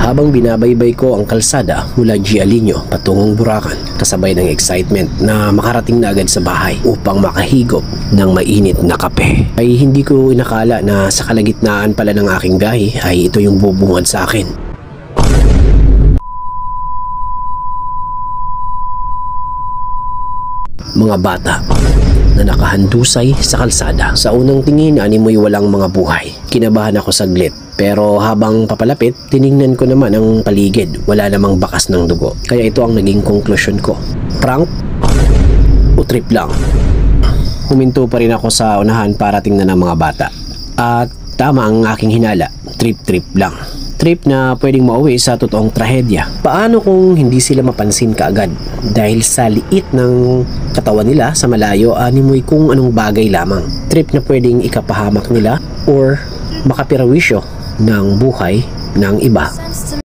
Habang binabaybay ko ang kalsada mula Gialinio patungong Bulacan, kasabay ng excitement na makarating na agad sa bahay upang makahigop ng mainit na kape, ay hindi ko inakala na sa kalagitnaan pala ng aking biyahe ay ito yung bubungad sa akin. Mga bata na nakahandusay sa kalsada. Sa unang tingin, animoy walang mga buhay. Kinabahan ako saglit. Pero habang papalapit, tiningnan ko naman ang paligid. Wala namang bakas ng dugo. Kaya ito ang naging konklusyon ko. Prank o trip lang? Huminto pa rin ako sa unahan para tingnan ang mga bata. At tama ang aking hinala. Trip lang. Trip na pwedeng mauwi sa totoong trahedya. Paano kung hindi sila mapansin kaagad? Dahil sa liit ng katawan nila sa malayo, animoy kung anong bagay lamang. Trip na pwedeng ikapahamak nila or makapirawisyo ng buhay ng iba.